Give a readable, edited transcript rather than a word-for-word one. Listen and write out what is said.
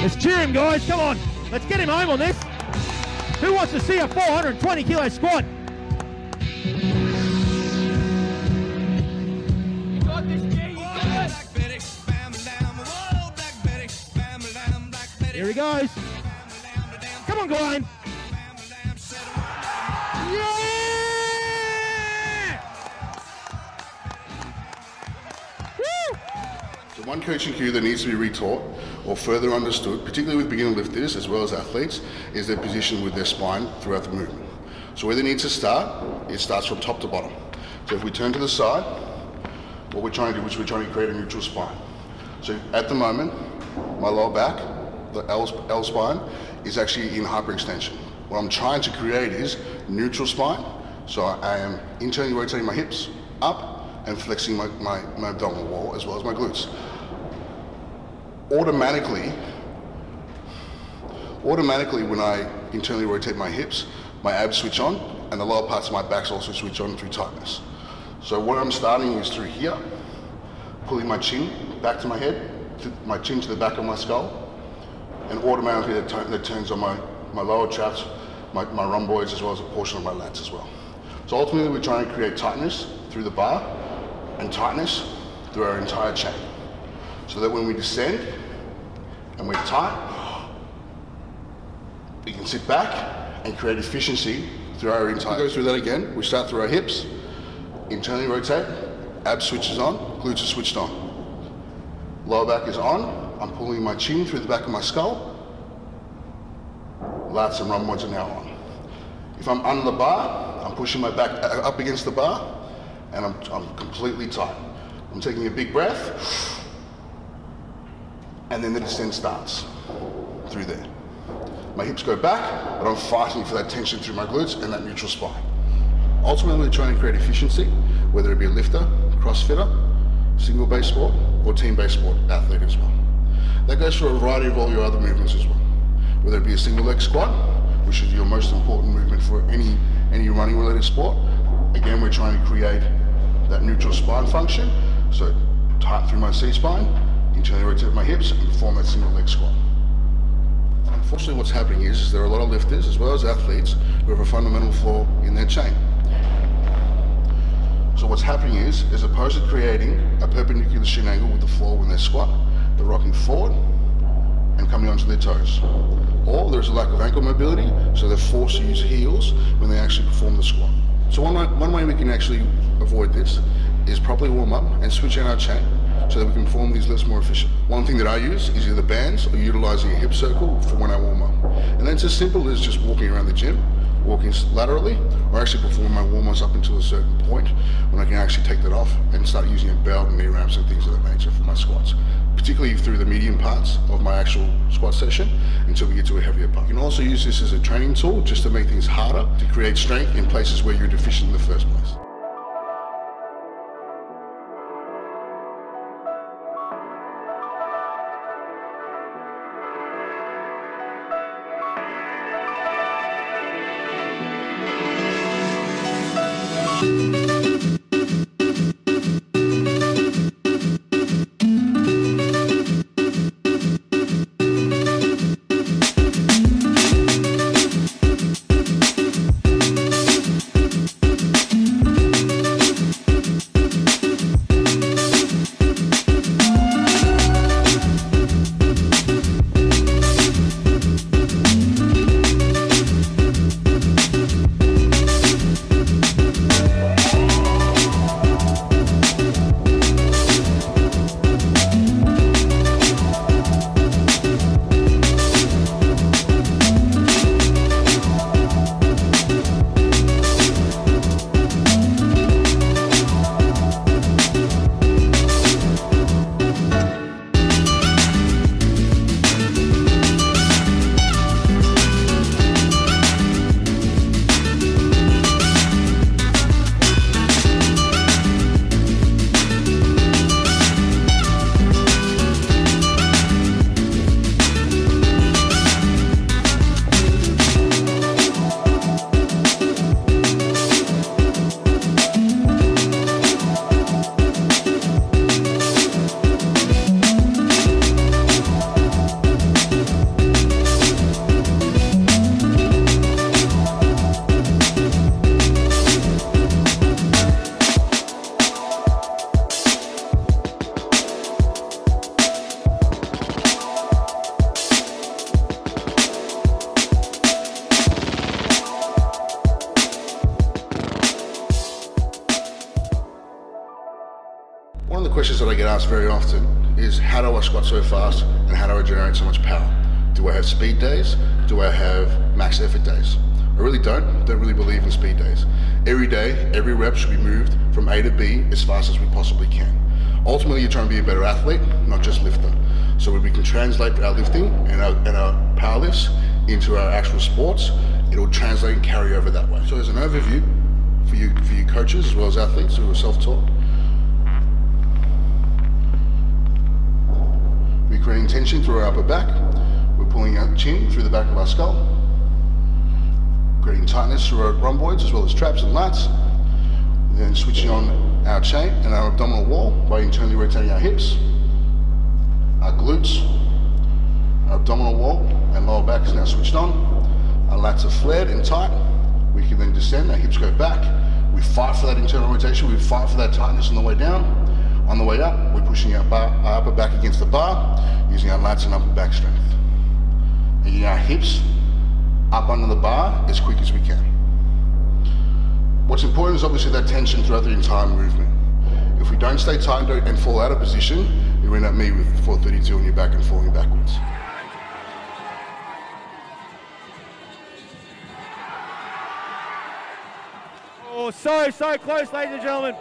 Let's cheer him, guys. Come on. Let's get him home on this. Who wants to see a 420 kilo squat? You got this, G. You got it. Here he goes. Come on, Gawain. Yeah! Woo! So one coaching cue that needs to be retaught or further understood, particularly with beginner lifters as well as athletes, is their position with their spine throughout the movement. So where they need to start, it starts from top to bottom. So if we turn to the side, what we're trying to do is we're trying to create a neutral spine. So at the moment, my lower back, the L spine, is actually in hyperextension. What I'm trying to create is neutral spine. So I am internally rotating my hips up and flexing my abdominal wall as well as my glutes. Automatically when I internally rotate my hips, my abs switch on and the lower parts of my backs also switch on through tightness. So what I'm starting is through here, pulling my chin back to my head, my chin to the back of my skull, and automatically that turns on my lower traps, my rhomboids, as well as a portion of my lats as well. So ultimately we're trying to create tightness through the bar and tightness through our entire chain. So that when we descend and we're tight, we can sit back and create efficiency through our entire. We go through that again. We start through our hips, internally rotate, abs switches on, glutes are switched on. Lower back is on. I'm pulling my chin through the back of my skull. Lats and rhomboids are now on. If I'm under the bar, I'm pushing my back up against the bar and I'm completely tight. I'm taking a big breath and then the descent starts through there. My hips go back, but I'm fighting for that tension through my glutes and that neutral spine. Ultimately, we're trying to create efficiency, whether it be a lifter, crossfitter, single-based sport, or team-based sport athlete as well. That goes for a variety of all your other movements as well. Whether it be a single leg squat, which is your most important movement for any running related sport. Again, we're trying to create that neutral spine function. So tight through my C-spine, internally rotate my hips and perform that single leg squat. Unfortunately, what's happening is there are a lot of lifters as well as athletes who have a fundamental flaw in their chain. So what's happening is, as opposed to creating a perpendicular shin angle with the floor when they squat, they're rocking forward and coming onto their toes. Or there's a lack of ankle mobility, so they're forced to use heels when they actually perform the squat. So one way we can actually avoid this is properly warm up and switch out our chain so that we can perform these lifts more efficiently. One thing that I use is either bands or utilizing a hip circle for when I warm up. And that's as simple as just walking around the gym, walking laterally, or actually performing my warm-ups up until a certain point when I can actually take that off and start using a belt and knee ramps and things of that nature for my squats, particularly through the medium parts of my actual squat session until we get to a heavier part. You can also use this as a training tool just to make things harder, to create strength in places where you're deficient in the first place. that I get asked very often is, how do I squat so fast and how do I generate so much power? Do I have speed days? Do I have max effort days? I really don't really believe in speed days. Every day, every rep should be moved from A to B as fast as we possibly can. Ultimately, you're trying to be a better athlete, not just lifter. So when we can translate our lifting and our power lifts into our actual sports, it'll translate and carry over that way. So as an overview for you coaches as well as athletes who are self-taught, we're creating tension through our upper back. We're pulling our chin through the back of our skull, creating tightness through our rhomboids as well as traps and lats. Then switching on our chain and our abdominal wall by internally rotating our hips, our glutes, our abdominal wall and lower back is now switched on. Our lats are flared and tight. We can then descend, our hips go back. We fight for that internal rotation, we fight for that tightness on the way down. On the way up, we're pushing our upper back against the bar, using our lats and upper back strength. And getting our hips up under the bar as quick as we can. What's important is obviously that tension throughout the entire movement. If we don't stay tight and fall out of position, you end up me with 432 on your back and falling backwards. Oh, so close, ladies and gentlemen.